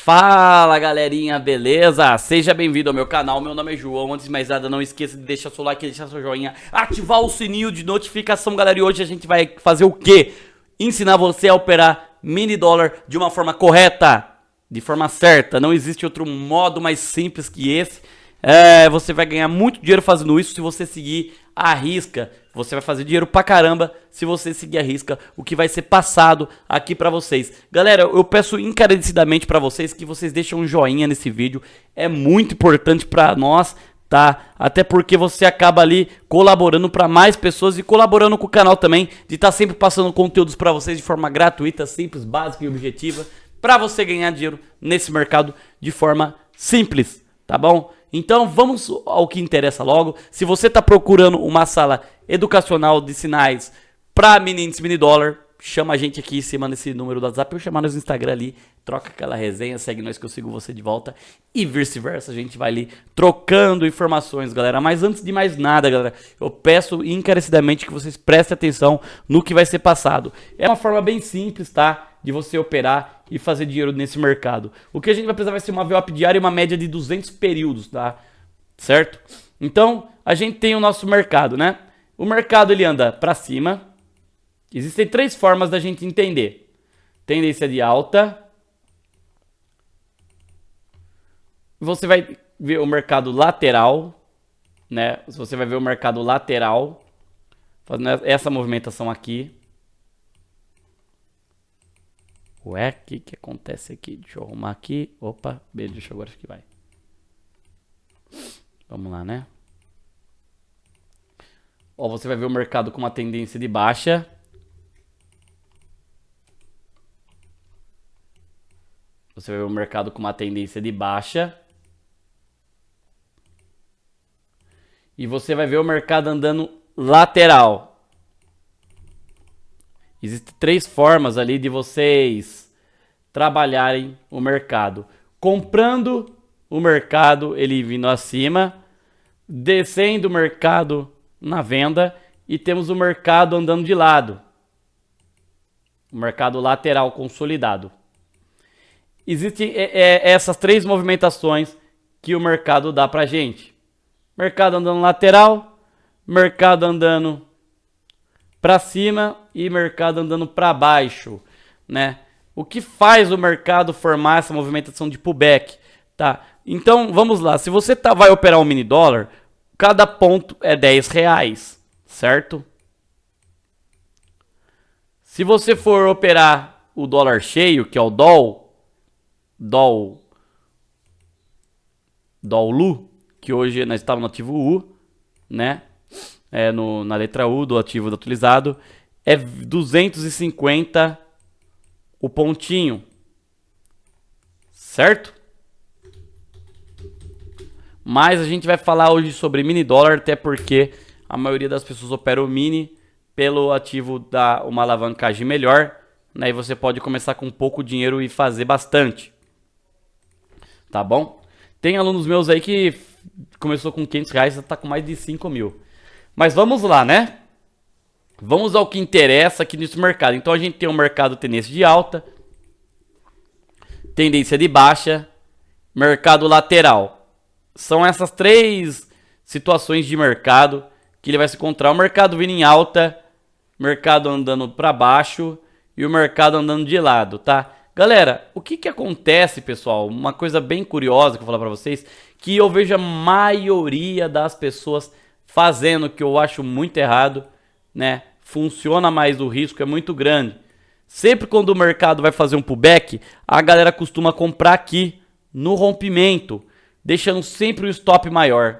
Fala galerinha, beleza? Seja bem-vindo ao meu canal, meu nome é João. Antes de mais nada, não esqueça de deixar seu like, deixar seu joinha, ativar o sininho de notificação, galera. E hoje a gente vai fazer o quê? Ensinar você a operar mini dólar de uma forma correta, de forma certa. Não existe outro modo mais simples que esse. Você vai ganhar muito dinheiro fazendo isso se você seguir a risca. Você vai fazer dinheiro pra caramba se você seguir a risca o que vai ser passado aqui pra vocês. Galera, eu peço encarecidamente pra vocês que vocês deixem um joinha nesse vídeo. É muito importante pra nós, tá? Até porque você acaba ali colaborando pra mais pessoas e colaborando com o canal também, de estar sempre passando conteúdos pra vocês de forma gratuita, simples, básica e objetiva, pra você ganhar dinheiro nesse mercado de forma simples, tá bom? Então vamos ao que interessa logo. Se você está procurando uma sala educacional de sinais para mini índice, mini dólar, chama a gente aqui em cima nesse número do WhatsApp ou chamar nos Instagram ali, troca aquela resenha, segue nós que eu sigo você de volta e vice-versa. A gente vai ali trocando informações, galera. Mas antes de mais nada, galera, eu peço encarecidamente que vocês prestem atenção no que vai ser passado. É uma forma bem simples, tá? De você operar e fazer dinheiro nesse mercado. O que a gente vai precisar vai ser uma VWAP diária e uma média de 200 períodos, tá? Certo? Então, a gente tem o nosso mercado, né? O mercado, ele anda para cima. Existem três formas da gente entender. Tendência de alta. Você vai ver o mercado lateral, né? Você vai ver o mercado lateral, fazendo essa movimentação aqui. Ué, o que acontece aqui? Deixa eu arrumar aqui. Opa, beleza, deixa eu agora que vai. Vamos lá, né? Ó, você vai ver o mercado com uma tendência de baixa. Você vai ver o mercado com uma tendência de baixa. E você vai ver o mercado andando lateral. Existem três formas ali de vocês trabalharem o mercado. Comprando o mercado, ele vindo acima. Descendo o mercado na venda. E temos o mercado andando de lado. O mercado lateral consolidado. Existem essas três movimentações que o mercado dá pra gente. Mercado andando lateral. Mercado andando para cima e mercado andando para baixo, né? O que faz o mercado formar essa movimentação de pullback, tá? Então, vamos lá. Se você vai operar um mini dólar, cada ponto é R$10, certo? Se você for operar o dólar cheio, que é o DOLU, que hoje nós estamos no ativo U, né? Na letra U do ativo do atualizado, é 250 o pontinho, certo? Mas a gente vai falar hoje sobre mini dólar, até porque a maioria das pessoas opera o mini pelo ativo da uma alavancagem melhor, né? E você pode começar com pouco dinheiro e fazer bastante, tá bom? Tem alunos meus aí que começou com R$500 e tá com mais de 5 mil. Mas vamos lá, né? Vamos ao que interessa aqui nesse mercado. Então a gente tem um mercado tendência de alta, tendência de baixa, mercado lateral. São essas três situações de mercado que ele vai se encontrar. O mercado vindo em alta, mercado andando para baixo e o mercado andando de lado, tá? Galera, o que acontece, pessoal? Uma coisa bem curiosa que eu vou falar para vocês, que eu vejo a maioria das pessoas fazendo, que eu acho muito errado, né? Funciona, mas o risco é muito grande. Sempre quando o mercado vai fazer um pullback, a galera costuma comprar aqui no rompimento, deixando sempre o stop maior.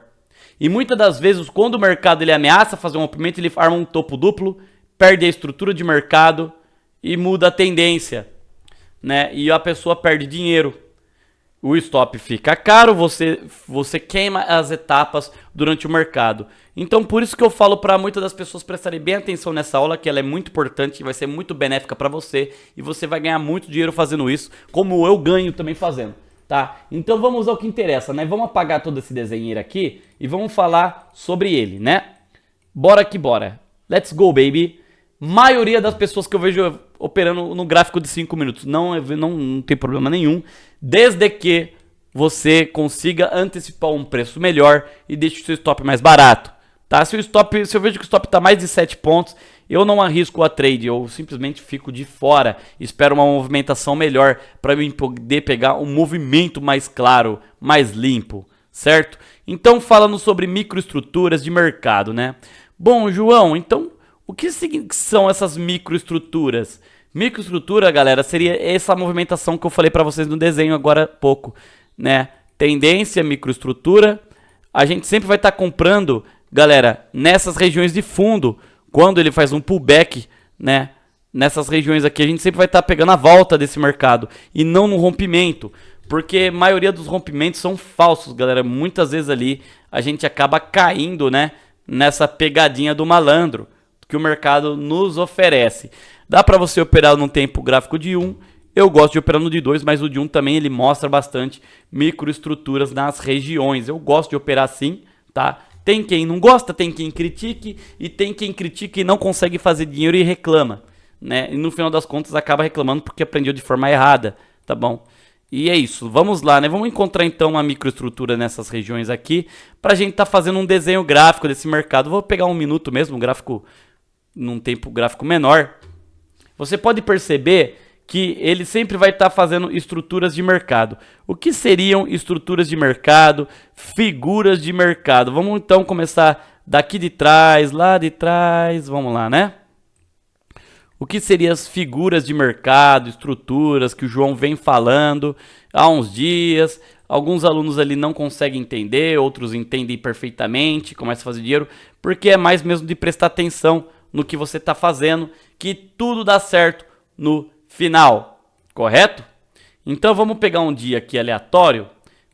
E muitas das vezes, quando o mercado ele ameaça fazer um rompimento, ele arma um topo duplo, perde a estrutura de mercado e muda a tendência, né? E a pessoa perde dinheiro. O stop fica caro, você queima as etapas durante o mercado. Então, por isso que eu falo para muitas das pessoas prestarem bem atenção nessa aula, que ela é muito importante, vai ser muito benéfica para você e você vai ganhar muito dinheiro fazendo isso, como eu ganho também fazendo, tá? Então, vamos ao que interessa, né? Vamos apagar todo esse desenho aqui e vamos falar sobre ele, né? Bora que bora. Let's go, baby. Maioria das pessoas que eu vejo operando no gráfico de 5 minutos. Não tem problema nenhum. Desde que você consiga antecipar um preço melhor e deixe o seu stop mais barato. Tá? Se eu vejo que o stop está mais de 7 pontos, eu não arrisco a trade. Eu simplesmente fico de fora. Espero uma movimentação melhor para eu poder pegar um movimento mais claro, mais limpo. Certo? Então falando sobre microestruturas de mercado, né? Bom, João, então o que são essas microestruturas? Microestrutura, galera, seria essa movimentação que eu falei para vocês no desenho agora há pouco, né? Tendência, microestrutura. A gente sempre vai estar comprando, galera, nessas regiões de fundo, quando ele faz um pullback, né? Nessas regiões aqui, a gente sempre vai estar pegando a volta desse mercado e não no rompimento. Porque a maioria dos rompimentos são falsos, galera. Muitas vezes ali a gente acaba caindo, né, nessa pegadinha do malandro que o mercado nos oferece. Dá para você operar num tempo gráfico de 1. Eu gosto de operar no de 2, mas o de 1 também ele mostra bastante microestruturas nas regiões. Eu gosto de operar assim, tá? Tem quem não gosta, tem quem critique e tem quem critica e não consegue fazer dinheiro e reclama, né? E no final das contas acaba reclamando porque aprendeu de forma errada, tá bom? E é isso, vamos lá, né? Vamos encontrar então uma microestrutura nessas regiões aqui pra gente tá fazendo um desenho gráfico desse mercado. Vou pegar um minuto mesmo, um gráfico num tempo gráfico menor. Você pode perceber que ele sempre vai estar fazendo estruturas de mercado. O que seriam estruturas de mercado, figuras de mercado? Vamos então começar daqui de trás, lá de trás, vamos lá, né? O que seriam as figuras de mercado, estruturas que o João vem falando há uns dias. Alguns alunos ali não conseguem entender, outros entendem perfeitamente, começam a fazer dinheiro, porque é mais mesmo de prestar atenção no que você está fazendo, que tudo dá certo no final, correto? Então vamos pegar um dia aqui aleatório,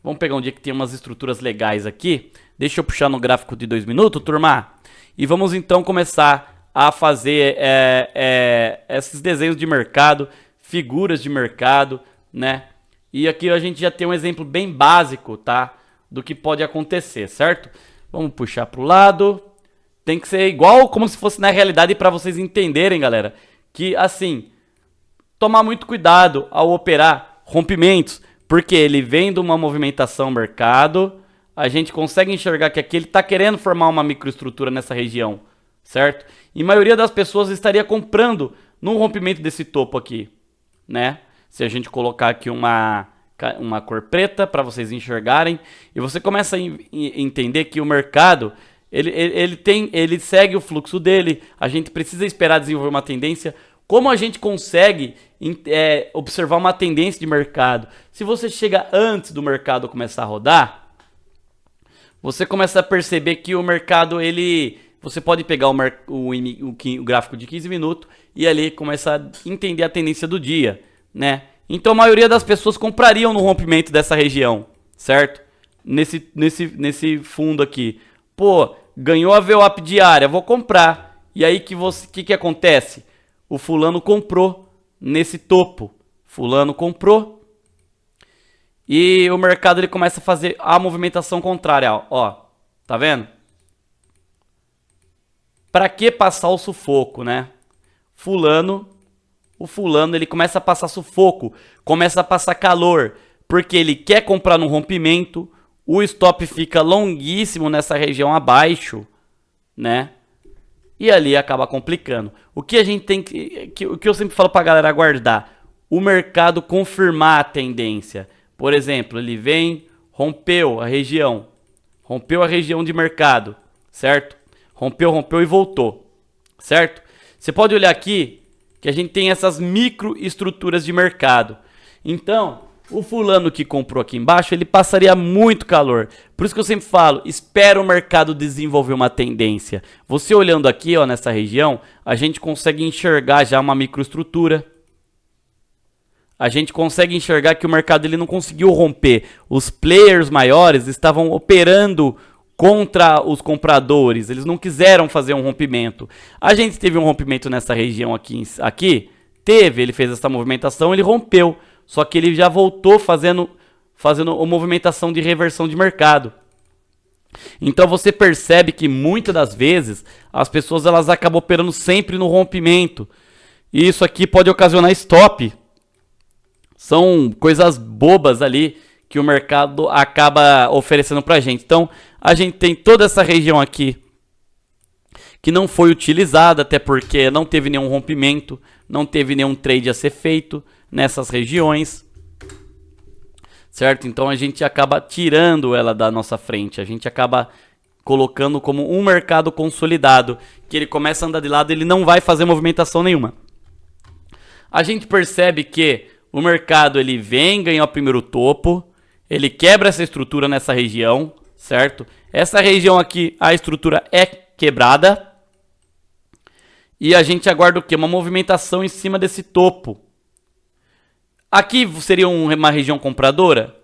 vamos pegar um dia que tem umas estruturas legais aqui. Deixa eu puxar no gráfico de 2 minutos, turma, e vamos então começar a fazer esses desenhos de mercado, figuras de mercado, né? E aqui a gente já tem um exemplo bem básico, tá? Do que pode acontecer, certo? Vamos puxar para o lado. Tem que ser igual como se fosse na realidade para vocês entenderem, galera. Que assim, tomar muito cuidado ao operar rompimentos, porque ele vem de uma movimentação mercado, a gente consegue enxergar que aqui ele está querendo formar uma microestrutura nessa região, certo? E a maioria das pessoas estaria comprando no rompimento desse topo aqui, né? Se a gente colocar aqui uma cor preta para vocês enxergarem, e você começa a entender que o mercado ele segue o fluxo dele. A gente precisa esperar desenvolver uma tendência. Como a gente consegue observar uma tendência de mercado? Se você chega antes do mercado começar a rodar, você começa a perceber que o mercado você pode pegar o gráfico de 15 minutos e ali começa a entender a tendência do dia, né? Então a maioria das pessoas comprariam no rompimento dessa região, certo? Nesse fundo aqui. Pô, ganhou a VWAP diária, vou comprar. E aí que acontece? O fulano comprou nesse topo. Fulano comprou. E o mercado ele começa a fazer a movimentação contrária, ó. Tá vendo? Para que passar o sufoco, né? O fulano ele começa a passar sufoco, começa a passar calor, porque ele quer comprar no rompimento, o stop fica longuíssimo nessa região abaixo, né? E ali acaba complicando. O que a gente tem o que eu sempre falo pra galera aguardar, o mercado confirmar a tendência. Por exemplo, ele vem, rompeu a região de mercado, certo? Rompeu e voltou, certo? Você pode olhar aqui que a gente tem essas microestruturas de mercado. Então, o fulano que comprou aqui embaixo, ele passaria muito calor. Por isso que eu sempre falo, espera o mercado desenvolver uma tendência. Você olhando aqui, ó, nessa região, a gente consegue enxergar já uma microestrutura. A gente consegue enxergar que o mercado ele não conseguiu romper. Os players maiores estavam operando contra os compradores, eles não quiseram fazer um rompimento. A gente teve um rompimento nessa região aqui, ele fez essa movimentação, ele rompeu, só que ele já voltou fazendo uma movimentação de reversão de mercado, Então você percebe que muitas das vezes as pessoas elas acabam operando sempre no rompimento. E isso aqui pode ocasionar stop. São coisas bobas ali que o mercado acaba oferecendo pra gente. Então a gente tem toda essa região aqui que não foi utilizada, até porque não teve nenhum rompimento, não teve nenhum trade a ser feito nessas regiões, certo? Então a gente acaba tirando ela da nossa frente, a gente acaba colocando como um mercado consolidado, que ele começa a andar de lado, ele não vai fazer movimentação nenhuma. A gente percebe que o mercado ele vem, ganha o primeiro topo, ele quebra essa estrutura nessa região, certo? Essa região aqui, a estrutura é quebrada. E a gente aguarda o quê? Uma movimentação em cima desse topo. Aqui seria uma região compradora?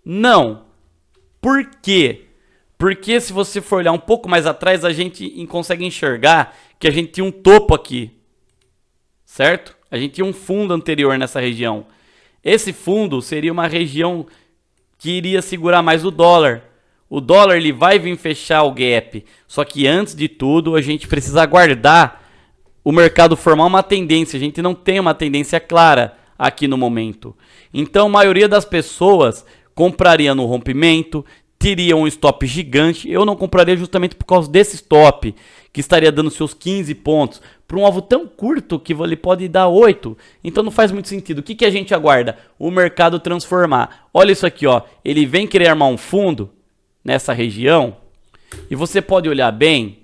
Não. Por quê? Porque se você for olhar um pouco mais atrás, a gente consegue enxergar que a gente tinha um topo aqui. Certo? A gente tinha um fundo anterior nessa região. Esse fundo seria uma região que iria segurar mais o dólar. O dólar ele vai vir fechar o gap. Só que antes de tudo, a gente precisa aguardar o mercado formar uma tendência. A gente não tem uma tendência clara aqui no momento. Então a maioria das pessoas compraria no rompimento, teria um stop gigante. Eu não compraria justamente por causa desse stop, que estaria dando seus 15 pontos, para um alvo tão curto que ele pode dar 8. Então não faz muito sentido. O que a gente aguarda? O mercado transformar. Olha isso aqui, ó. Ele vem querer armar um fundo nessa região. E você pode olhar bem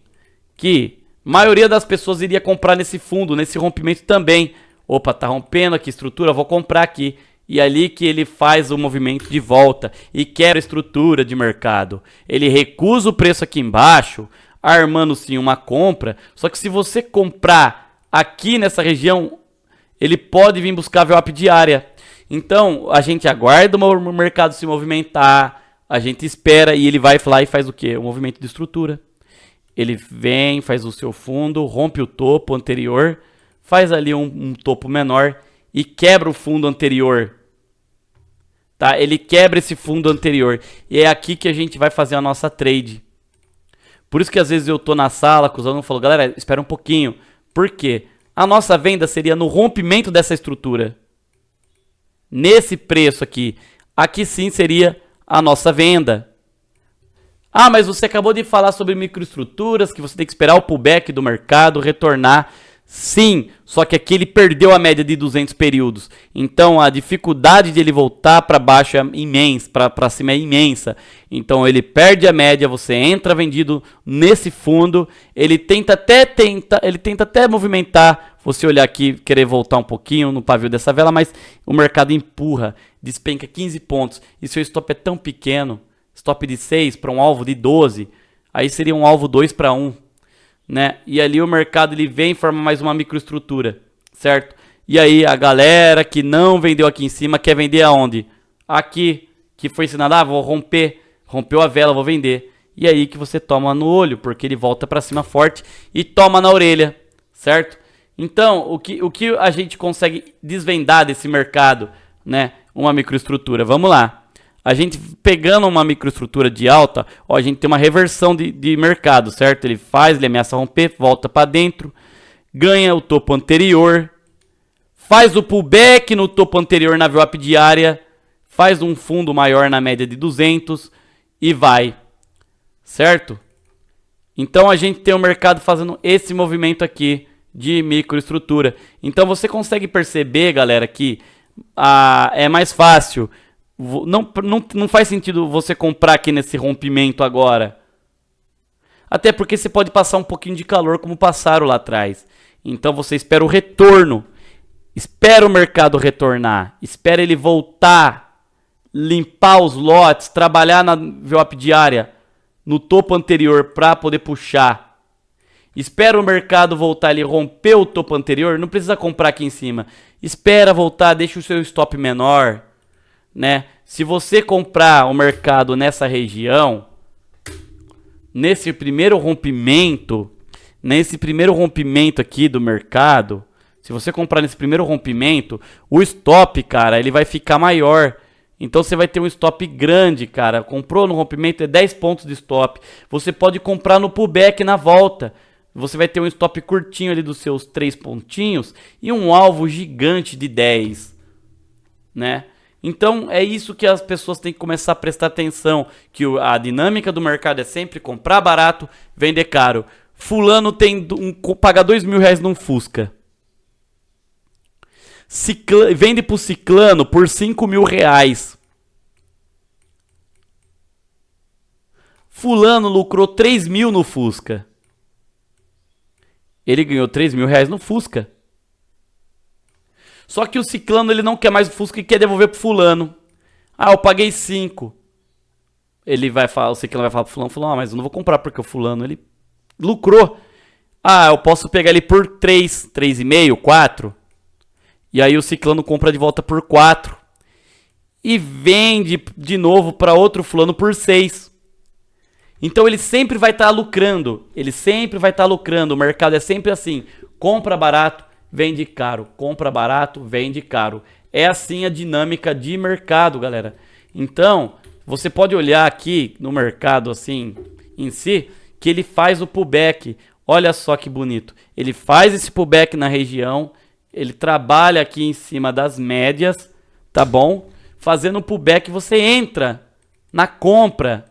que a maioria das pessoas iria comprar nesse fundo, nesse rompimento também. Opa, tá rompendo aqui a estrutura, vou comprar aqui. E ali que ele faz o movimento de volta e quebra a estrutura de mercado. Ele recusa o preço aqui embaixo, armando sim uma compra. Só que se você comprar aqui nessa região, ele pode vir buscar VWAP diária. Então a gente aguarda o mercado se movimentar, a gente espera e ele vai lá e faz o quê? O movimento de estrutura. Ele vem, faz o seu fundo, rompe o topo anterior, faz ali um topo menor e quebra o fundo anterior. Tá? Ele quebra esse fundo anterior. E é aqui que a gente vai fazer a nossa trade. Por isso que às vezes eu tô na sala com os alunos e falo, galera, espera um pouquinho. Por quê? A nossa venda seria no rompimento dessa estrutura. Nesse preço aqui. Aqui sim seria a nossa venda. Ah, mas você acabou de falar sobre microestruturas, que você tem que esperar o pullback do mercado retornar. Sim, só que aqui ele perdeu a média de 200 períodos. Então a dificuldade de ele voltar para baixo é imensa, para cima é imensa. Então ele perde a média, você entra vendido nesse fundo, ele tenta até movimentar, você olhar aqui, querer voltar um pouquinho no pavio dessa vela, mas o mercado empurra, despenca 15 pontos. E seu stop é tão pequeno, stop de 6 para um alvo de 12, aí seria um alvo 2 para 1. Né? E ali o mercado ele vem e forma mais uma microestrutura, certo? E aí a galera que não vendeu aqui em cima quer vender aonde? Aqui, que foi ensinado, vou romper, rompeu a vela, vou vender. E aí que você toma no olho, porque ele volta para cima forte e toma na orelha, certo? Então, o que a gente consegue desvendar desse mercado, né? Uma microestrutura, vamos lá. A gente pegando uma microestrutura de alta, ó, a gente tem uma reversão de mercado, certo? Ele ameaça romper, volta para dentro, ganha o topo anterior, faz o pullback no topo anterior na VWAP diária, faz um fundo maior na média de 200 e vai, certo? Então a gente tem o mercado fazendo esse movimento aqui de microestrutura. Então você consegue perceber, galera, que é mais fácil. Não faz sentido você comprar aqui nesse rompimento agora. Até porque você pode passar um pouquinho de calor como passaram lá atrás. Então você espera o retorno. Espera o mercado retornar. Espera ele voltar. Limpar os lotes. Trabalhar na VWAP diária. No topo anterior para poder puxar. Espera o mercado voltar. Ele romper o topo anterior. Não precisa comprar aqui em cima. Espera voltar. Deixa o seu stop menor. Né? Se você comprar o mercado nessa região, nesse primeiro rompimento aqui do mercado, se você comprar nesse primeiro rompimento, o stop, cara, ele vai ficar maior. Então você vai ter um stop grande, cara. Comprou no rompimento, é 10 pontos de stop. Você pode comprar no pullback na volta. Você vai ter um stop curtinho ali dos seus 3 pontinhos e um alvo gigante de 10, né? Então é isso que as pessoas têm que começar a prestar atenção, que a dinâmica do mercado é sempre comprar barato, vender caro. Fulano paga R$2.000 num Fusca. Vende pro ciclano por R$5.000. Fulano lucrou 3.000 no Fusca. Ele ganhou R$3.000 no Fusca. Só que o ciclano ele não quer mais o Fusca e quer devolver pro fulano. Ah, eu paguei 5. O ciclano vai falar pro fulano, mas eu não vou comprar porque o fulano ele lucrou. Ah, eu posso pegar ele por 3, 3,5, 4. E aí o ciclano compra de volta por 4. E vende de novo para outro fulano por 6. Então ele sempre vai estar lucrando. Ele sempre vai estar lucrando. O mercado é sempre assim. Compra barato, vende caro. Compra barato, vende caro. É assim a dinâmica de mercado, galera. Então, você pode olhar aqui no mercado assim, em si, que ele faz o pullback. Olha só que bonito. Ele faz esse pullback na região. Ele trabalha aqui em cima das médias, tá bom? Fazendo um pullback, você entra na compra.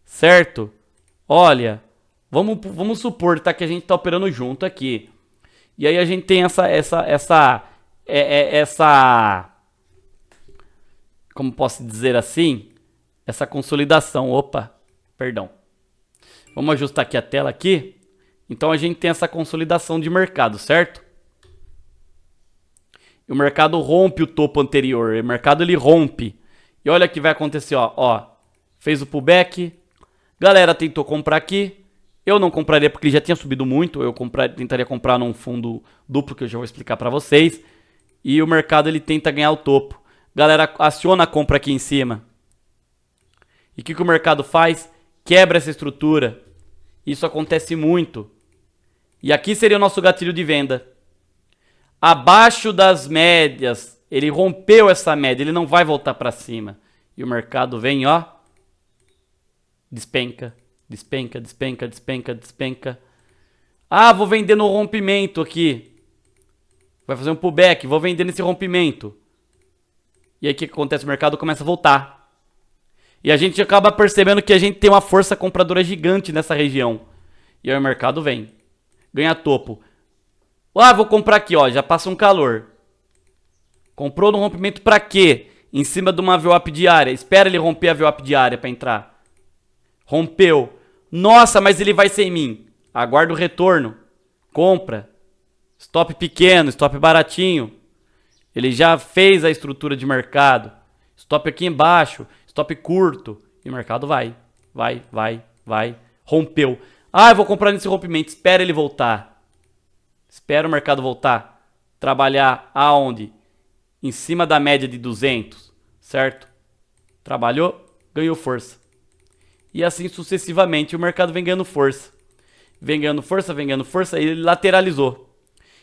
Certo? Olha, vamos supor, tá, que a gente tá operando junto aqui. E aí a gente tem essa como posso dizer assim? Essa consolidação. Opa, perdão. Vamos ajustar aqui a tela aqui. Então a gente tem essa consolidação de mercado, certo? E o mercado rompe o topo anterior. O mercado ele rompe. E olha o que vai acontecer, ó. Fez o pullback. Galera tentou comprar aqui. Eu não compraria porque ele já tinha subido muito. Eu tentaria comprar num fundo duplo que eu já vou explicar para vocês. E o mercado ele tenta ganhar o topo. Galera aciona a compra aqui em cima. E o que o mercado faz? Quebra essa estrutura. Isso acontece muito. E aqui seria o nosso gatilho de venda. Abaixo das médias. Ele rompeu essa média. Ele não vai voltar para cima. E o mercado vem, ó. Despenca, despenca, despenca, despenca, despenca. Ah, vou vender no rompimento aqui. Vai fazer um pullback, vou vender nesse rompimento. E aí o que acontece? O mercado começa a voltar. E a gente acaba percebendo que a gente tem uma força compradora gigante nessa região. E aí o mercado vem. Ganha topo. Ah, vou comprar aqui, ó. Já passa um calor. Comprou no rompimento pra quê? Em cima de uma VWAP diária. Espera ele romper a VWAP diária pra entrar. Rompeu. Nossa, mas ele vai sem mim. Aguarda o retorno. Compra. Stop pequeno, stop baratinho. Ele já fez a estrutura de mercado. Stop aqui embaixo, stop curto. E o mercado vai. Vai. Rompeu. Ah, eu vou comprar nesse rompimento. Espera ele voltar. Espera o mercado voltar. Trabalhar aonde? Em cima da média de 200. Certo? Trabalhou, ganhou força. E assim sucessivamente o mercado vem ganhando força. Vem ganhando força, e ele lateralizou.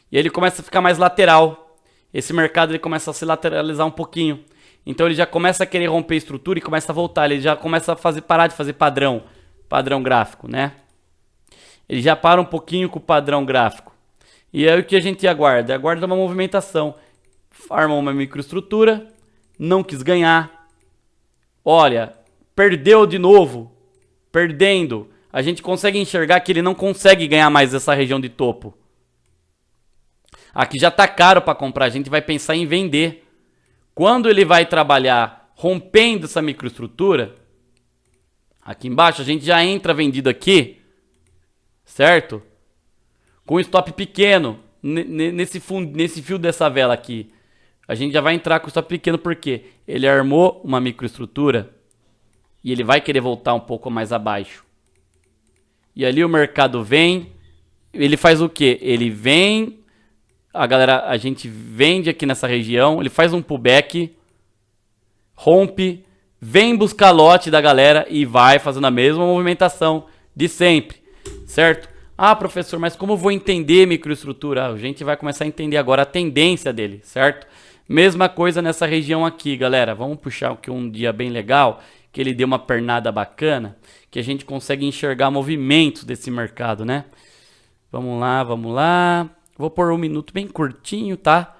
E ele começa a ficar mais lateral. Esse mercado ele começa a se lateralizar um pouquinho. Então ele já começa a querer romper a estrutura e começa a voltar. Ele já começa a parar de fazer padrão gráfico, né? Ele já para um pouquinho com o padrão gráfico. E aí o que a gente aguarda? Aguarda uma movimentação. Arma uma microestrutura, não quis ganhar. Olha, perdeu de novo. Perdendo, a gente consegue enxergar que ele não consegue ganhar mais essa região de topo. Aqui já está caro para comprar, a gente vai pensar em vender. Quando ele vai trabalhar rompendo essa microestrutura, aqui embaixo a gente já entra vendido aqui, certo? Com stop pequeno, nesse fio dessa vela aqui. A gente já vai entrar com stop pequeno porque ele armou uma microestrutura. E ele vai querer voltar um pouco mais abaixo. E ali o mercado vem. Ele faz o quê? Ele vem. A gente vende aqui nessa região. Ele faz um pullback. Rompe. Vem buscar lote da galera. E vai fazendo a mesma movimentação de sempre. Certo? Ah, professor, mas como eu vou entender microestrutura? A gente vai começar a entender agora a tendência dele. Certo? Mesma coisa nessa região aqui, galera. Vamos puxar aqui um dia bem legal, que ele deu uma pernada bacana, que a gente consegue enxergar movimentos desse mercado, né? Vamos lá, vamos lá. Vou pôr um minuto bem curtinho, tá?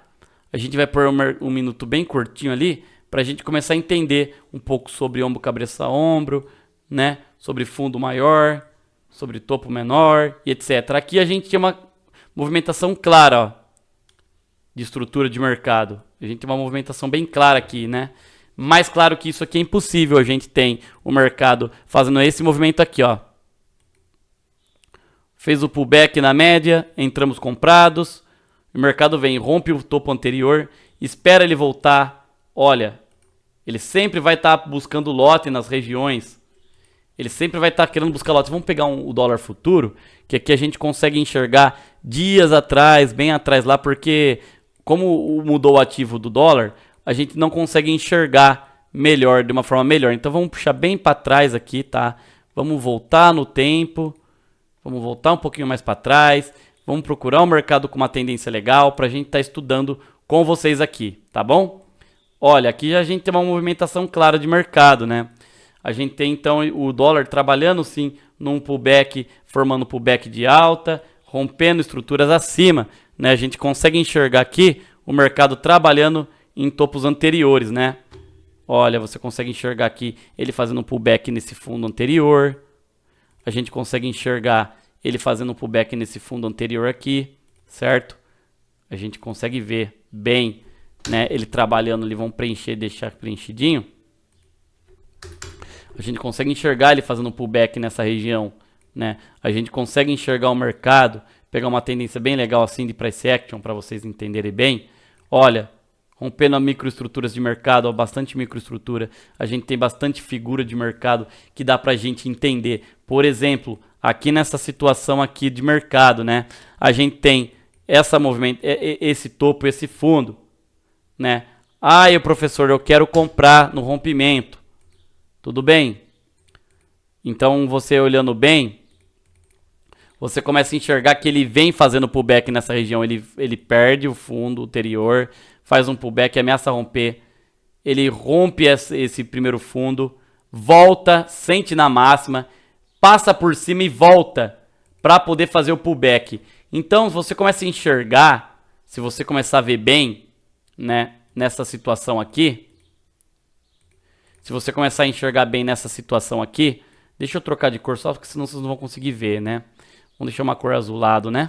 A gente vai pôr um minuto bem curtinho ali, para a gente começar a entender um pouco sobre ombro, cabeça, ombro, né? Sobre fundo maior, sobre topo menor e etc. Aqui a gente tem uma movimentação clara, ó, de estrutura de mercado. A gente tem uma movimentação bem clara aqui, né? Mais claro que isso aqui é impossível. A gente tem o mercado fazendo esse movimento aqui, ó. Fez o pullback na média, entramos comprados. O mercado vem, rompe o topo anterior, espera ele voltar. Olha, ele sempre vai estar buscando lote nas regiões. Ele sempre vai estar querendo buscar lote. Vamos pegar o dólar futuro, que aqui a gente consegue enxergar dias atrás, bem atrás lá, porque como mudou o ativo do dólar, a gente não consegue enxergar melhor, de uma forma melhor. Então vamos puxar bem para trás aqui, tá? Vamos voltar no tempo. Vamos voltar um pouquinho mais para trás. Vamos procurar um mercado com uma tendência legal para a gente estar estudando com vocês aqui, tá bom? Olha, aqui a gente tem uma movimentação clara de mercado, né? A gente tem então o dólar trabalhando sim num pullback, formando pullback de alta, rompendo estruturas acima, né? A gente consegue enxergar aqui o mercado trabalhando em topos anteriores, né? Olha, você consegue enxergar aqui ele fazendo um pullback nesse fundo anterior. A gente consegue enxergar ele fazendo um pullback nesse fundo anterior aqui, certo? A gente consegue ver bem, né? Ele trabalhando ali, vamos preencher, deixar preenchidinho. A gente consegue enxergar ele fazendo um pullback nessa região, né? A gente consegue enxergar o mercado, pegar uma tendência bem legal assim de price action para vocês entenderem bem. Olha, rompendo a microestruturas de mercado, ó, bastante microestrutura. A gente tem bastante figura de mercado que dá pra gente entender. Por exemplo, aqui nessa situação aqui de mercado, né? A gente tem esse topo, esse fundo, né? Ah, professor, eu quero comprar no rompimento. Tudo bem? Então, você olhando bem, você começa a enxergar que ele vem fazendo pullback nessa região. Ele perde o fundo anterior, faz um pullback, ameaça romper. Ele rompe esse primeiro fundo, volta, sente na máxima, passa por cima e volta para poder fazer o pullback. Então, você começa a enxergar, se você começar a ver bem, né, nessa situação aqui, se você começar a enxergar bem nessa situação aqui, deixa eu trocar de cor só, porque senão vocês não vão conseguir ver, né? Vamos deixar uma cor azulado, né?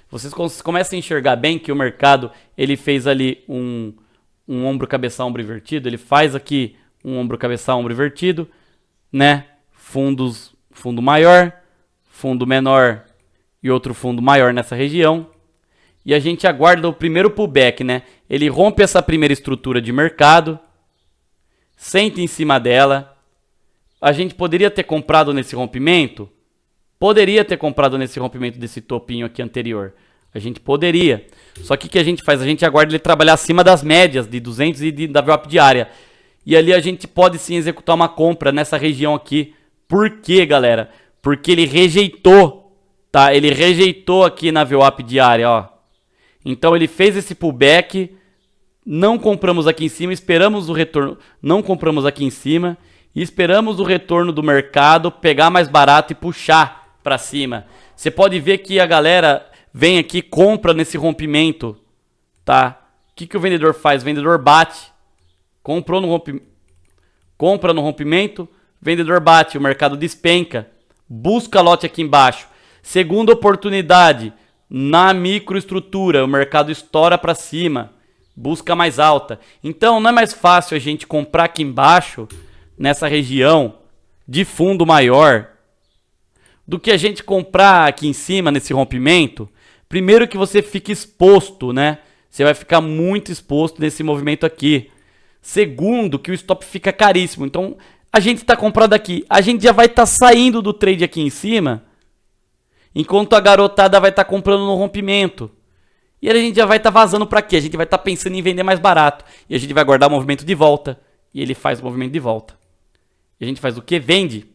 Vocês começam a enxergar bem que o mercado, ele fez ali um ombro, cabeça, ombro invertido. Ele faz aqui um ombro, cabeça, ombro invertido, né? Fundo maior, fundo menor e outro fundo maior nessa região. E a gente aguarda o primeiro pullback, né? Ele rompe essa primeira estrutura de mercado, senta em cima dela. A gente poderia ter comprado nesse rompimento? Poderia ter comprado nesse rompimento desse topinho aqui anterior. A gente poderia. Só que o que a gente faz? A gente aguarda ele trabalhar acima das médias de 200 e da VWAP diária. E ali a gente pode sim executar uma compra nessa região aqui. Por quê, galera? Porque ele rejeitou, tá? Ele rejeitou aqui na VWAP diária, ó. Então ele fez esse pullback, não compramos aqui em cima, esperamos o retorno, não compramos aqui em cima e esperamos o retorno do mercado pegar mais barato e puxar para cima. Você pode ver que a galera vem aqui, compra nesse rompimento, tá? O que o vendedor faz? O vendedor bate, compra no rompimento, vendedor bate, o mercado despenca, busca lote aqui embaixo. Segunda oportunidade, na microestrutura, o mercado estoura para cima, busca mais alta. Então não é mais fácil a gente comprar aqui embaixo, nessa região de fundo maior, do que a gente comprar aqui em cima nesse rompimento? Primeiro que você fica exposto, né? Você vai ficar muito exposto nesse movimento aqui. Segundo, que o stop fica caríssimo. Então a gente está comprado aqui, a gente já vai estar saindo do trade aqui em cima, enquanto a garotada vai estar comprando no rompimento. E a gente já vai estar vazando para quê? A gente vai estar pensando em vender mais barato. E a gente vai guardar o movimento de volta. E ele faz o movimento de volta. E a gente faz o quê? Vende.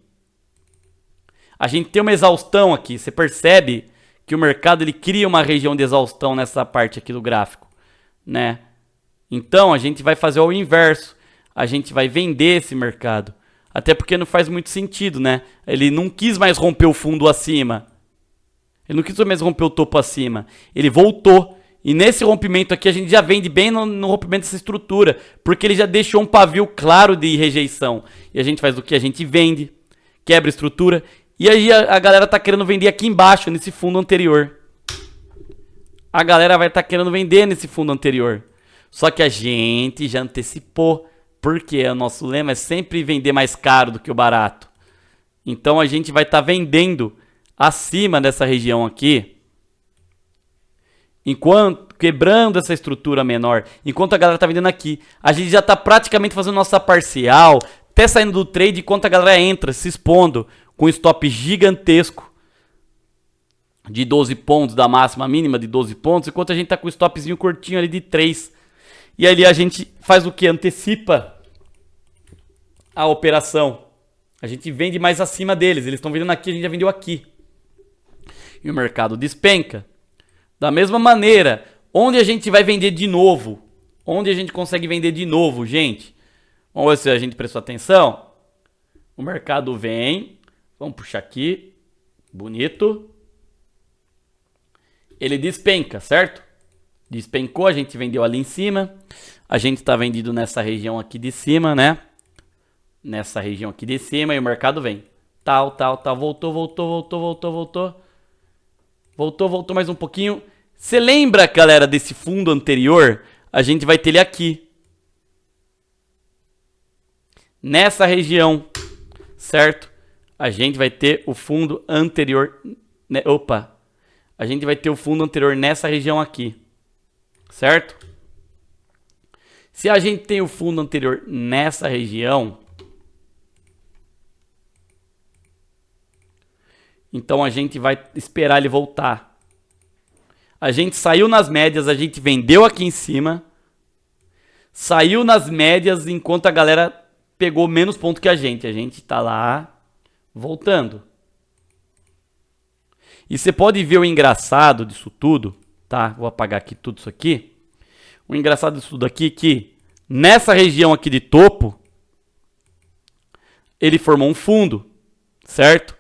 A gente tem uma exaustão aqui. Você percebe que o mercado ele cria uma região de exaustão nessa parte aqui do gráfico, né? Então a gente vai fazer o inverso. A gente vai vender esse mercado. Até porque não faz muito sentido, né? Ele não quis mais romper o fundo acima. Ele não quis mais romper o topo acima. Ele voltou. E nesse rompimento aqui a gente já vende bem no rompimento dessa estrutura. Porque ele já deixou um pavio claro de rejeição. E a gente faz o que? A gente vende. Quebra a estrutura. E aí a galera tá querendo vender aqui embaixo, nesse fundo anterior. A galera vai estar querendo vender nesse fundo anterior. Só que a gente já antecipou. Porque o nosso lema é sempre vender mais caro do que o barato. Então a gente vai estar vendendo acima dessa região aqui. Enquanto quebrando essa estrutura menor. Enquanto a galera está vendendo aqui. A gente já está praticamente fazendo nossa parcial. Até saindo do trade enquanto a galera entra, se expondo. Com stop gigantesco. De 12 pontos, da máxima mínima de 12 pontos. Enquanto a gente está com o stopzinho curtinho ali de 3. E ali a gente faz o que? Antecipa a operação. A gente vende mais acima deles. Eles estão vendendo aqui, a gente já vendeu aqui. E o mercado despenca. Da mesma maneira, onde a gente vai vender de novo? Onde a gente consegue vender de novo, gente? Vamos ver se a gente prestou atenção. O mercado vem. Vamos puxar aqui. Bonito. Ele despenca, certo? Despencou, a gente vendeu ali em cima. A gente está vendido nessa região aqui de cima, né? Nessa região aqui de cima e o mercado vem. Tal. Voltou mais um pouquinho. Você lembra, galera, desse fundo anterior? A gente vai ter ele aqui. Nessa região, certo? A gente vai ter o fundo anterior... Né? Opa! A gente vai ter o fundo anterior nessa região aqui. Certo? Se a gente tem o fundo anterior nessa região, então a gente vai esperar ele voltar. A gente saiu nas médias, a gente vendeu aqui em cima. Saiu nas médias enquanto a galera pegou menos ponto que a gente. A gente tá lá voltando. E você pode ver o engraçado disso tudo, tá? Vou apagar aqui tudo isso aqui. O engraçado disso tudo aqui é que nessa região aqui de topo, ele formou um fundo, certo?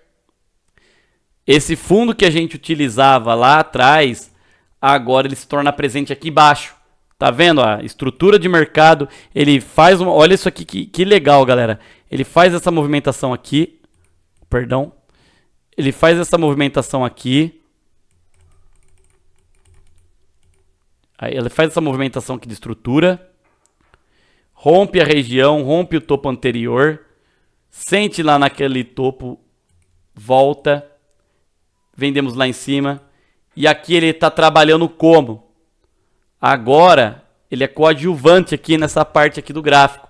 Esse fundo que a gente utilizava lá atrás, agora ele se torna presente aqui embaixo. Tá vendo a estrutura de mercado? Ele faz uma... Olha isso aqui, que legal, galera. Ele faz essa movimentação aqui. Perdão. Ele faz essa movimentação aqui. Aí ele faz essa movimentação aqui de estrutura. Rompe a região, rompe o topo anterior. Sente lá naquele topo. Volta. Vendemos lá em cima. E aqui ele está trabalhando como? Agora, ele é coadjuvante aqui nessa parte aqui do gráfico.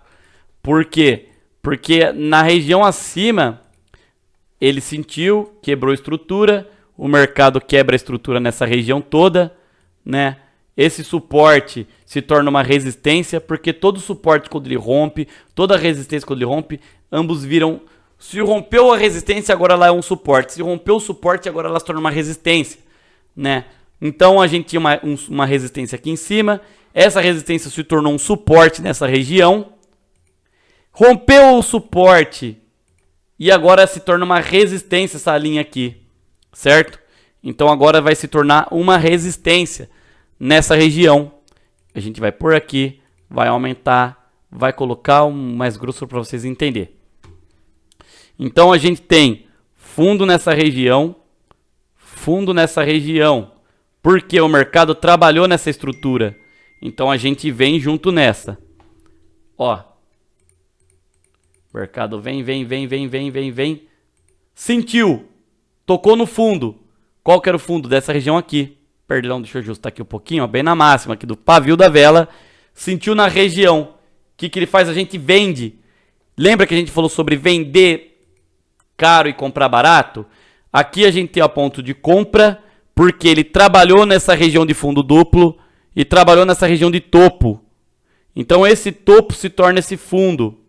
Por quê? Porque na região acima, ele sentiu, quebrou a estrutura. O mercado quebra a estrutura nessa região toda, né? Esse suporte se torna uma resistência, porque todo suporte quando ele rompe, toda resistência quando ele rompe, ambos viram... Se rompeu a resistência, agora lá é um suporte. Se rompeu o suporte, agora ela se torna uma resistência, né? Então a gente tinha uma resistência aqui em cima. Essa resistência se tornou um suporte nessa região. Rompeu o suporte e agora se torna uma resistência essa linha aqui, certo? Então agora vai se tornar uma resistência nessa região. A gente vai por aqui, vai aumentar, vai colocar um mais grosso para vocês entenderem. Então a gente tem fundo nessa região, porque o mercado trabalhou nessa estrutura. Então a gente vem junto nessa. Ó. O mercado vem. Sentiu. Tocou no fundo. Qual que era o fundo dessa região aqui? Perdão, deixa eu ajustar aqui um pouquinho, ó, bem na máxima aqui do pavio da vela. Sentiu na região. O que ele faz? A gente vende. Lembra que a gente falou sobre vender caro e comprar barato? Aqui a gente tem o ponto de compra, porque ele trabalhou nessa região de fundo duplo e trabalhou nessa região de topo. Então esse topo se torna esse fundo,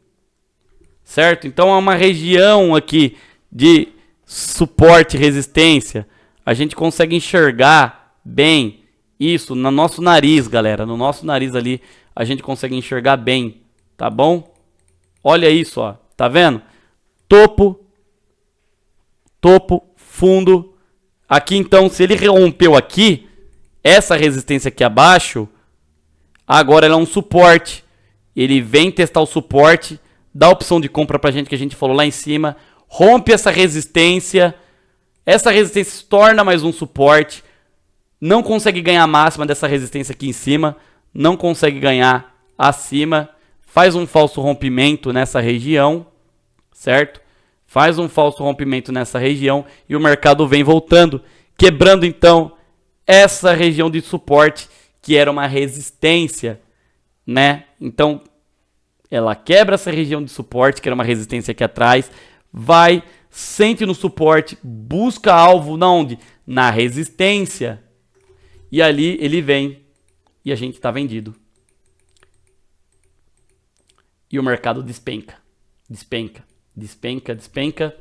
certo? Então é uma região aqui de suporte e resistência. a gente consegue enxergar bem isso no nosso nariz, galera. No nosso nariz ali, a gente consegue enxergar bem, tá bom? Olha isso, ó. Tá vendo? Topo, topo, fundo. Aqui, então, se ele rompeu aqui, essa resistência aqui abaixo, agora ela é um suporte. Ele vem testar o suporte, dá a opção de compra pra gente, que a gente falou lá em cima. Rompe essa resistência se torna mais um suporte. Não consegue ganhar a máxima dessa resistência aqui em cima. Não consegue ganhar acima. Faz um falso rompimento nessa região, certo? Faz um falso rompimento nessa região e o mercado vem voltando, quebrando então essa região de suporte que era uma resistência, né? Então, ela quebra essa região de suporte, que era uma resistência aqui atrás, vai, sente no suporte, busca alvo na onde? Na resistência. E ali ele vem e a gente está vendido. E o mercado despenca, despenca, despenca, despenca.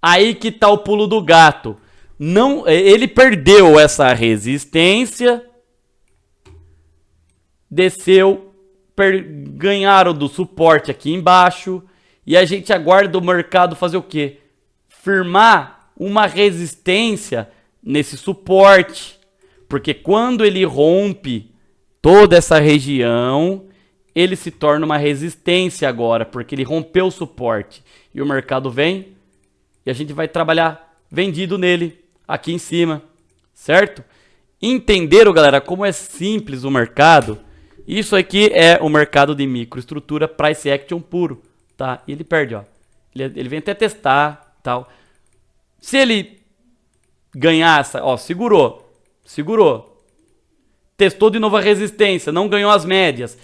Aí que tá o pulo do gato. Não, ele perdeu essa resistência, desceu, ganharam do suporte aqui embaixo e a gente aguarda o mercado fazer o quê? Firmar uma resistência nesse suporte, porque quando ele rompe toda essa região, ele se torna uma resistência agora, porque ele rompeu o suporte e o mercado vem e a gente vai trabalhar vendido nele aqui em cima, certo? Entenderam, galera, como é simples o mercado? Isso aqui é o mercado de microestrutura price action puro, tá? E ele perde, ó. Ele vem até testar, tal. Se ele ganhar essa, ó, segurou. Testou de novo a resistência, não ganhou as médias.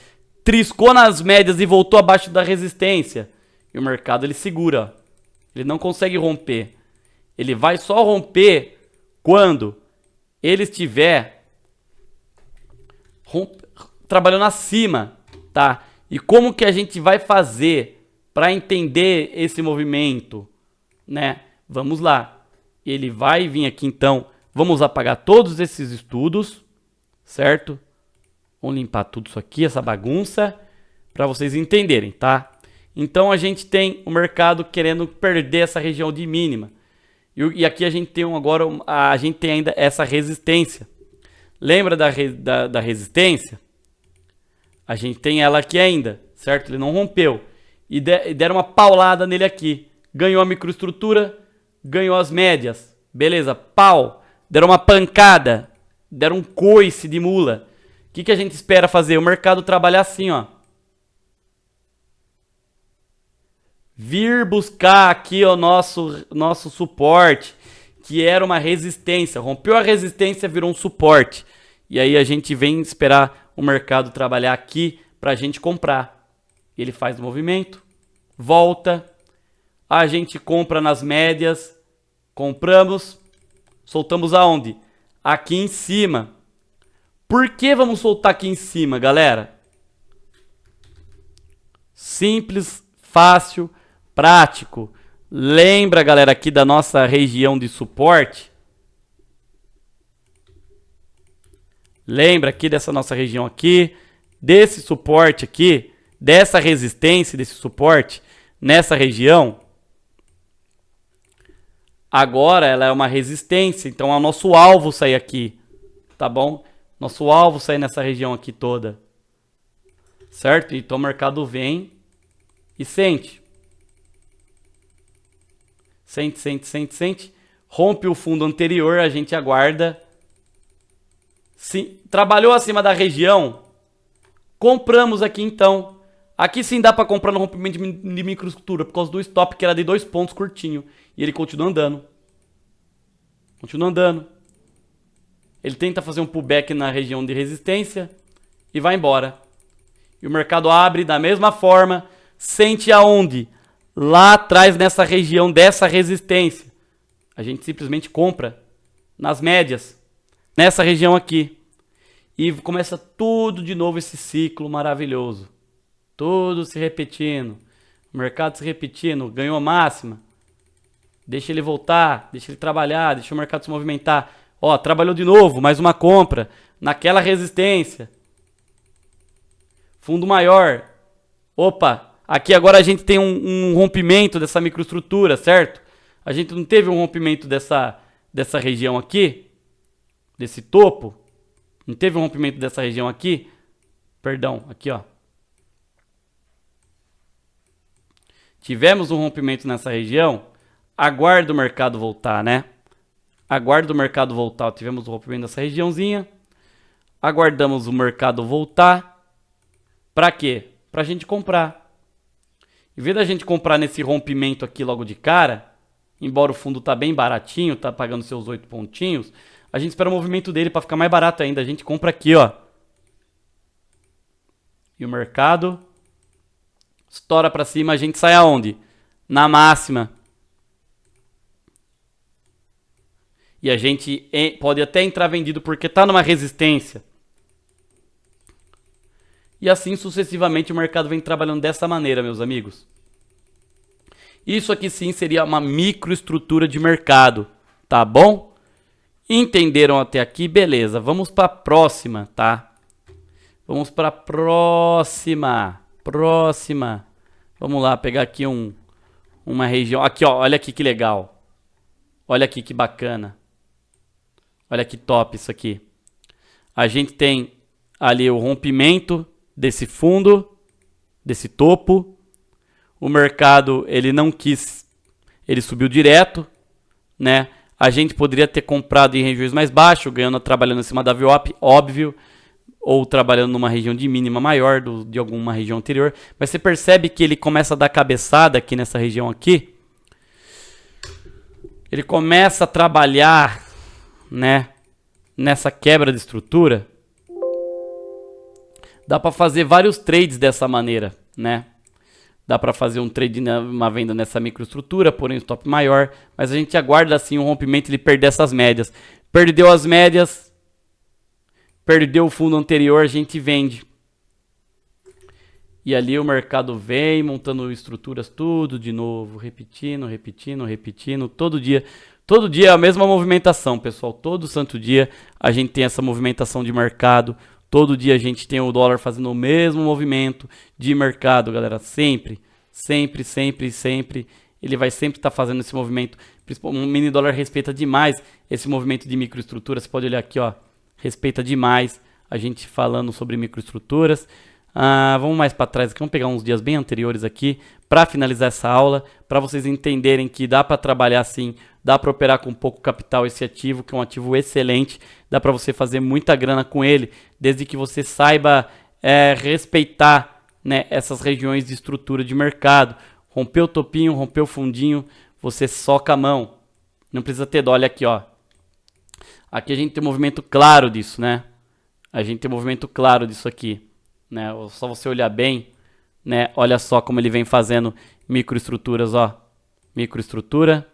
Triscou nas médias e voltou abaixo da resistência. E o mercado ele segura, ó. Ele não consegue romper. Ele vai só romper quando ele estiver trabalhando acima, tá? E como que a gente vai fazer para entender esse movimento, né? Vamos lá. Ele vai vir aqui então, vamos apagar todos esses estudos, certo? Vamos limpar tudo isso aqui, essa bagunça, para vocês entenderem, tá? Então a gente tem o mercado querendo perder essa região de mínima. E aqui a gente tem agora, a gente tem ainda essa resistência. Lembra da resistência? A gente tem ela aqui ainda, certo? Ele não rompeu. E deram uma paulada nele aqui. Ganhou a microestrutura, ganhou as médias. Beleza, pau. Deram uma pancada. Deram um coice de mula. O que a gente espera fazer? O mercado trabalhar assim, ó. Vir buscar aqui o nosso suporte, que era uma resistência. Rompeu a resistência, virou um suporte. E aí a gente vem esperar o mercado trabalhar aqui para a gente comprar. Ele faz o movimento, volta, a gente compra nas médias, compramos, soltamos aonde? Aqui em cima. Por que vamos soltar aqui em cima, galera? Simples, fácil, prático. Lembra, galera, aqui da nossa região de suporte? Lembra aqui dessa nossa região aqui, desse suporte aqui, dessa resistência, desse suporte, nessa região? Agora ela é uma resistência, então é o nosso alvo sair aqui, tá bom? Nosso alvo sair nessa região aqui toda, certo? Então o mercado vem e sente. Sente. Rompe o fundo anterior, a gente aguarda. Sim, trabalhou acima da região, compramos aqui então. Aqui sim dá para comprar no rompimento de microestrutura, por causa do stop que era de 2 pontos curtinho. E ele continua andando. Ele tenta fazer um pullback na região de resistência e vai embora. E o mercado abre da mesma forma, sente aonde? Lá atrás nessa região dessa resistência. A gente simplesmente compra nas médias, nessa região aqui. E começa tudo de novo esse ciclo maravilhoso. Tudo se repetindo. O mercado se repetindo, ganhou máxima. Deixa ele voltar, deixa ele trabalhar, deixa o mercado se movimentar. Ó, trabalhou de novo, mais uma compra. Naquela resistência. Fundo maior. Opa, aqui agora a gente tem um rompimento dessa microestrutura, certo? A gente não teve um rompimento dessa região aqui? Desse topo? Não teve um rompimento dessa região aqui? Perdão, aqui ó. Tivemos um rompimento nessa região. Aguarda o mercado voltar, né? Aguarda o mercado voltar. Tivemos um rompimento nessa regiãozinha. Aguardamos o mercado voltar. Pra quê? Pra gente comprar. Em vez da gente comprar nesse rompimento aqui logo de cara, embora o fundo tá bem baratinho, tá pagando seus 8 pontinhos, a gente espera o movimento dele para ficar mais barato ainda. A gente compra aqui, ó. E o mercado estoura para cima, a gente sai aonde? Na máxima. E a gente pode até entrar vendido porque tá numa resistência. E assim sucessivamente o mercado vem trabalhando dessa maneira, meus amigos. Isso aqui sim seria uma microestrutura de mercado, tá bom? Entenderam até aqui? Beleza, vamos para a próxima, tá? Vamos para a próxima. Vamos lá, pegar aqui uma região. Aqui, ó, olha aqui que legal. Olha aqui que bacana. Olha que top isso aqui. A gente tem ali o rompimento desse fundo, desse topo. O mercado, ele não quis, ele subiu direto, né? A gente poderia ter comprado em regiões mais baixas, ganhando, trabalhando em cima da VWAP, óbvio, ou trabalhando numa região de mínima maior de alguma região anterior. Mas você percebe que ele começa a dar cabeçada aqui nessa região aqui. Ele começa a trabalhar, né, nessa quebra de estrutura. Dá para fazer vários trades dessa maneira, né? Dá para fazer um trade, uma venda nessa microestrutura, porém um stop maior. Mas a gente aguarda assim um rompimento, ele perder essas médias. Perdeu as médias, perdeu o fundo anterior, a gente vende. E ali o mercado vem montando estruturas tudo de novo, repetindo. Todo dia é a mesma movimentação, pessoal. Todo santo dia a gente tem essa movimentação de mercado. Todo dia a gente tem o dólar fazendo o mesmo movimento de mercado, galera. Sempre. Ele vai sempre estar fazendo esse movimento. O mini dólar respeita demais esse movimento de microestrutura. Você pode olhar aqui, ó. Respeita demais a gente falando sobre microestruturas. Vamos mais para trás aqui. Vamos pegar uns dias bem anteriores aqui para finalizar essa aula. Para vocês entenderem que dá para trabalhar assim. Dá para operar com pouco capital esse ativo, que é um ativo excelente. Dá para você fazer muita grana com ele, desde que você saiba respeitar, né, essas regiões de estrutura de mercado. Rompeu o topinho, rompeu o fundinho, você soca a mão. Não precisa ter dó, olha aqui, ó. Aqui a gente tem um movimento claro disso, né? A gente tem um movimento claro disso aqui, né? Só você olhar bem, né? Olha só como ele vem fazendo microestruturas, ó. Microestrutura.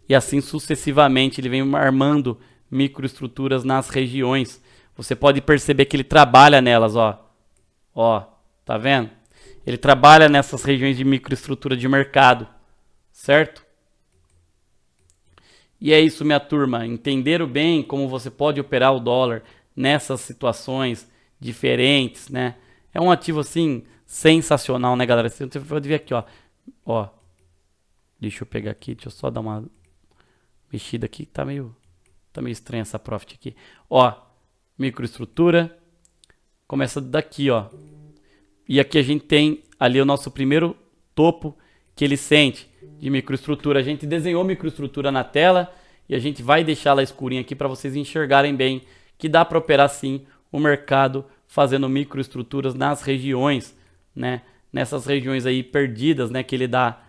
E assim sucessivamente ele vem armando microestruturas nas regiões. Você pode perceber que ele trabalha nelas, ó. Ó, tá vendo? Ele trabalha nessas regiões de microestrutura de mercado, certo? E é isso, minha turma. Entenderam bem como você pode operar o dólar nessas situações diferentes, né? É um ativo assim sensacional, né, galera? Você pode ver aqui, ó. Ó. Deixa eu pegar aqui, deixa eu só dar uma mexida aqui. Tá meio estranha essa profit aqui. Ó, microestrutura. Começa daqui, ó. E aqui a gente tem ali o nosso primeiro topo que ele sente de microestrutura. A gente desenhou microestrutura na tela e a gente vai deixar ela escurinha aqui para vocês enxergarem bem que dá para operar sim o mercado fazendo microestruturas nas regiões, né? Nessas regiões aí perdidas, né, que ele dá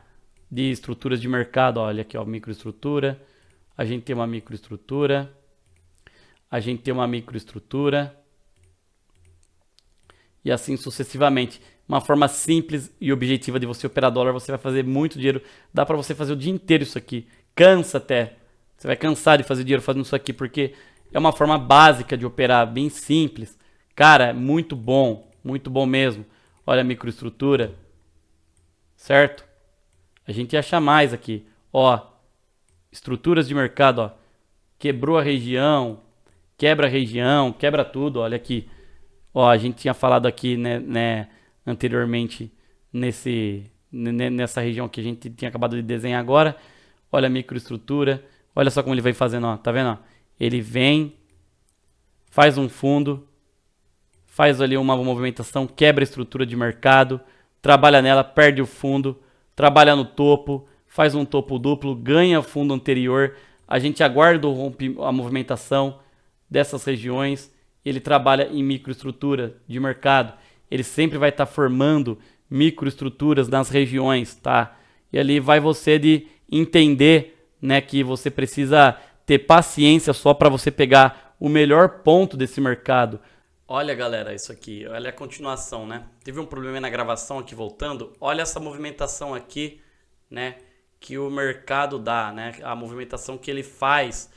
de estruturas de mercado. Olha aqui, ó, microestrutura. A gente tem uma microestrutura. E assim sucessivamente. Uma forma simples e objetiva de você operar dólar, você vai fazer muito dinheiro. Dá para você fazer o dia inteiro isso aqui. Cansa até. Você vai cansar de fazer dinheiro fazendo isso aqui, porque é uma forma básica de operar, bem simples. Cara, é muito bom. muito bom mesmo. Olha a microestrutura, certo? A gente acha mais aqui, ó, estruturas de mercado, ó, quebrou a região, quebra tudo, olha aqui. Ó, a gente tinha falado aqui, né, anteriormente, nessa região que a gente tinha acabado de desenhar agora. Olha a microestrutura, olha só como ele vem fazendo, ó, tá vendo? Ó? Ele vem, faz um fundo, faz ali uma movimentação, quebra a estrutura de mercado, trabalha nela, perde o fundo, trabalha no topo, faz um topo duplo, ganha o fundo anterior, a gente aguarda a movimentação dessas regiões, ele trabalha em microestrutura de mercado, ele sempre vai estar formando microestruturas nas regiões, tá? E ali vai você de entender, né, que você precisa ter paciência só para você pegar o melhor ponto desse mercado. Olha, galera, isso aqui, olha a continuação, né? Teve um problema na gravação aqui voltando. Olha essa movimentação aqui, né? Que o mercado dá, né? A movimentação que ele faz.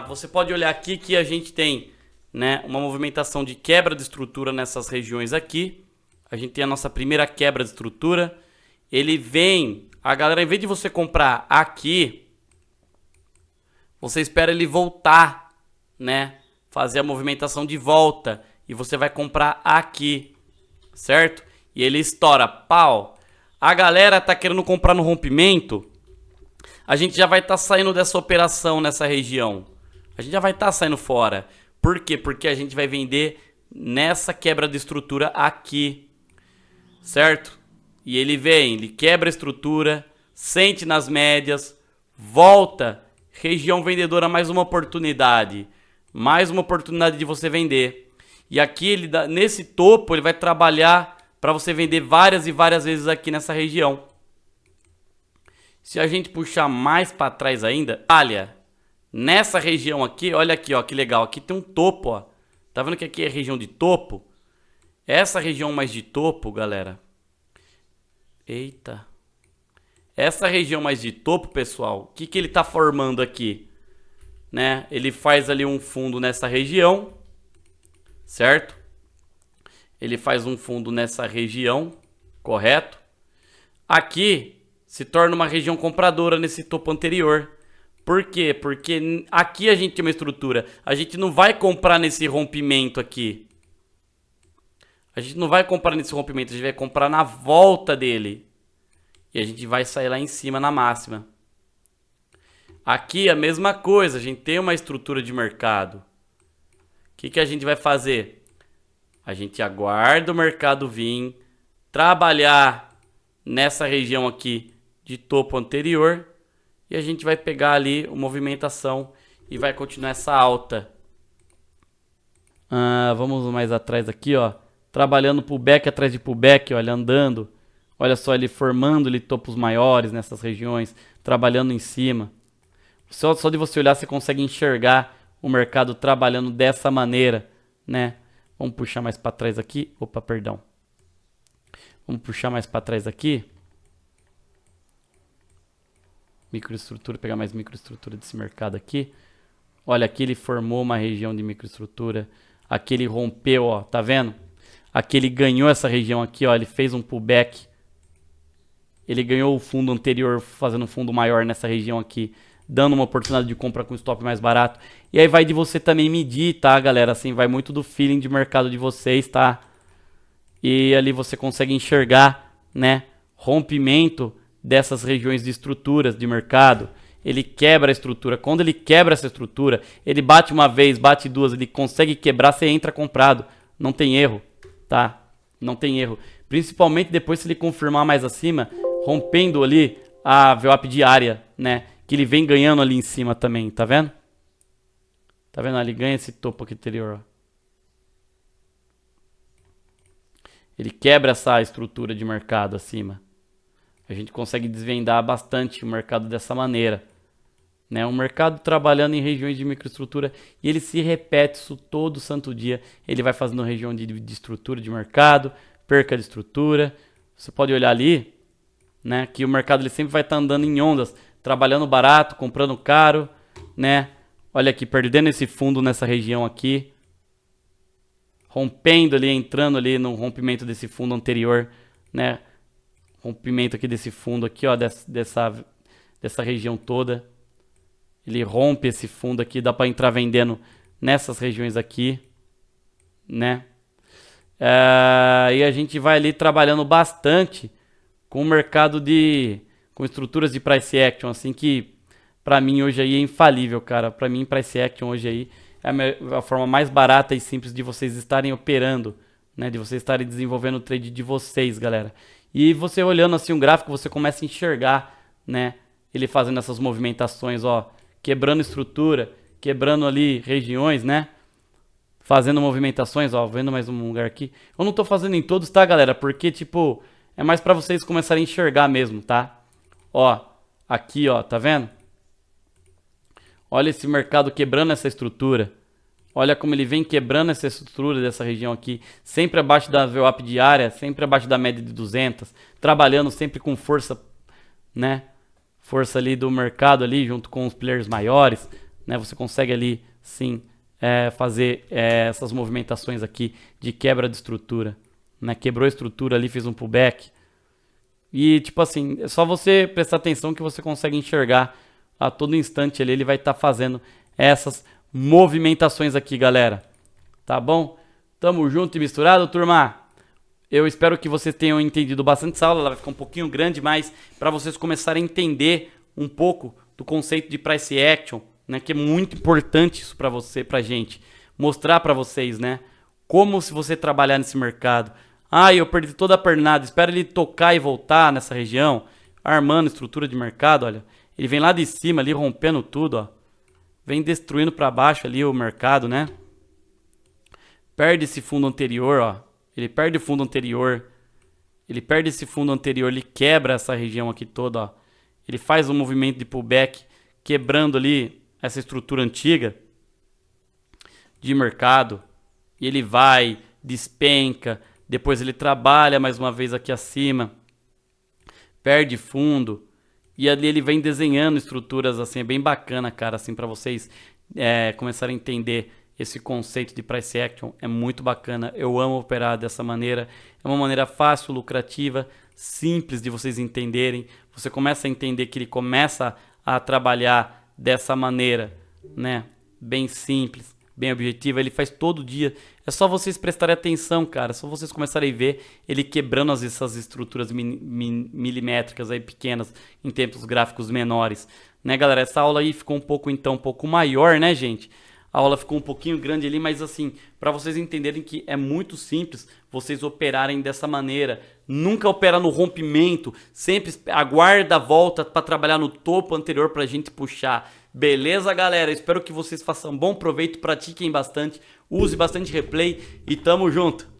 Você pode olhar aqui que a gente tem, né, uma movimentação de quebra de estrutura nessas regiões aqui. A gente tem a nossa primeira quebra de estrutura. Ele vem, a galera, em vez de você comprar aqui, você espera ele voltar, né? Fazer a movimentação de volta e você vai comprar aqui, certo? E ele estoura, pau. A galera tá querendo comprar no rompimento, a gente já vai estar saindo dessa operação nessa região. A gente já vai estar saindo fora. Por quê? Porque a gente vai vender nessa quebra de estrutura aqui, certo? E ele vem, ele quebra a estrutura, sente nas médias, volta, região vendedora, mais uma oportunidade. Mais uma oportunidade de você vender. E aqui, ele nesse topo, ele vai trabalhar para você vender várias e várias vezes aqui nessa região. Se a gente puxar mais para trás ainda, olha, nessa região aqui, olha aqui, ó, que legal. Aqui tem um topo, ó. Tá vendo que aqui é região de topo? Essa região mais de topo, galera. Eita. Essa região mais de topo, pessoal, o que que ele tá formando aqui? Né? Ele faz ali um fundo nessa região, certo? Ele faz um fundo nessa região, correto? Aqui se torna uma região compradora nesse topo anterior. Por quê? Porque aqui a gente tem uma estrutura. A gente não vai comprar nesse rompimento aqui. A gente não vai comprar nesse rompimento, a gente vai comprar na volta dele. E a gente vai sair lá em cima na máxima. Aqui a mesma coisa, a gente tem uma estrutura de mercado. O que que a gente vai fazer? A gente aguarda o mercado vir, trabalhar nessa região aqui de topo anterior e a gente vai pegar ali a movimentação e vai continuar essa alta. Vamos mais atrás aqui, ó. Trabalhando pullback atrás de pullback, olha, andando. Olha só, ele formando ali topos maiores nessas regiões, trabalhando em cima. Só de você olhar, você consegue enxergar o mercado trabalhando dessa maneira, né? Vamos puxar mais para trás aqui. Opa, perdão. Vamos puxar mais para trás aqui. Microestrutura, pegar mais microestrutura desse mercado aqui. Olha, aqui ele formou uma região de microestrutura. Aqui ele rompeu, ó, tá vendo? Aqui ele ganhou essa região aqui, ó, ele fez um pullback. Ele ganhou o fundo anterior, fazendo um fundo maior nessa região aqui, dando uma oportunidade de compra com stop mais barato. E aí vai de você também medir, tá, galera? Assim, vai muito do feeling de mercado de vocês, tá? E ali você consegue enxergar, né, rompimento dessas regiões de estruturas de mercado. Ele quebra a estrutura. Quando ele quebra essa estrutura, ele bate uma vez, bate duas, ele consegue quebrar, você entra comprado. Não tem erro, tá? Não tem erro. Principalmente depois se ele confirmar mais acima, rompendo ali a VWAP diária, né? Que ele vem ganhando ali em cima também, tá vendo? Tá vendo? Ele ganha esse topo aqui anterior, ó. Ele quebra essa estrutura de mercado acima. A gente consegue desvendar bastante o mercado dessa maneira, né? Um mercado trabalhando em regiões de microestrutura e ele se repete isso todo santo dia. Ele vai fazendo região de estrutura de mercado, perca de estrutura. Você pode olhar ali, né? Que o mercado ele sempre vai estar andando em ondas, trabalhando barato, comprando caro, né? Olha aqui, perdendo esse fundo nessa região aqui, rompendo ali, entrando ali no rompimento desse fundo anterior, né? Rompimento aqui desse fundo aqui, ó, dessa região toda. Ele rompe esse fundo aqui, dá para entrar vendendo nessas regiões aqui, né? E a gente vai ali trabalhando bastante com o mercado com estruturas de price action, assim, que pra mim hoje aí é infalível, cara. Pra mim price action hoje aí é a forma mais barata e simples de vocês estarem operando, né? De vocês estarem desenvolvendo o trade de vocês, galera. E você olhando assim um gráfico, você começa a enxergar, né? Ele fazendo essas movimentações, ó, quebrando estrutura, quebrando ali regiões, né? Fazendo movimentações, ó, vendo mais um lugar aqui. Eu não tô fazendo em todos, tá, galera? Porque, tipo, é mais pra vocês começarem a enxergar mesmo, tá? Ó, aqui, ó, tá vendo? Olha esse mercado quebrando essa estrutura. Olha como ele vem quebrando essa estrutura dessa região aqui. Sempre abaixo da VWAP diária, sempre abaixo da média de 200. Trabalhando sempre com força, né? Força ali do mercado ali, junto com os players maiores, né? Você consegue ali, sim, fazer essas movimentações aqui de quebra de estrutura, né? Quebrou a estrutura ali, fez um pullback. E tipo assim, é só você prestar atenção que você consegue enxergar a todo instante ali, ele vai estar fazendo essas movimentações aqui, galera. Tá bom? Tamo junto e misturado, turma. Eu espero que vocês tenham entendido bastante essa aula, ela vai ficar um pouquinho grande, mas para vocês começarem a entender um pouco do conceito de price action, né, que é muito importante isso para você, pra gente, mostrar para vocês, né, como se você trabalhar nesse mercado. Eu perdi toda a pernada, espera ele tocar e voltar nessa região, armando estrutura de mercado, olha. Ele vem lá de cima ali, rompendo tudo, ó. Vem destruindo para baixo ali o mercado, né? Perde esse fundo anterior, ó. Ele perde o fundo anterior. Ele perde esse fundo anterior, ele quebra essa região aqui toda, ó. Ele faz um movimento de pullback, quebrando ali essa estrutura antiga de mercado. E ele vai, despenca, depois ele trabalha mais uma vez aqui acima, perde fundo. E ali ele vem desenhando estruturas assim, é bem bacana, cara, assim, para vocês começarem a entender esse conceito de price action. É muito bacana, eu amo operar dessa maneira. É uma maneira fácil, lucrativa, simples de vocês entenderem. Você começa a entender que ele começa a trabalhar dessa maneira, né? Bem simples, bem objetiva. Ele faz todo dia. É só vocês prestarem atenção, cara. É só vocês começarem a ver ele quebrando essas estruturas milimétricas aí pequenas em tempos gráficos menores, né, galera? Essa aula aí ficou um pouco maior, né, gente? A aula ficou um pouquinho grande ali, mas assim, para vocês entenderem que é muito simples vocês operarem dessa maneira. Nunca opera no rompimento, sempre aguarda a volta para trabalhar no topo anterior para a gente puxar. Beleza, galera? Espero que vocês façam bom proveito, pratiquem bastante, use bastante replay e tamo junto!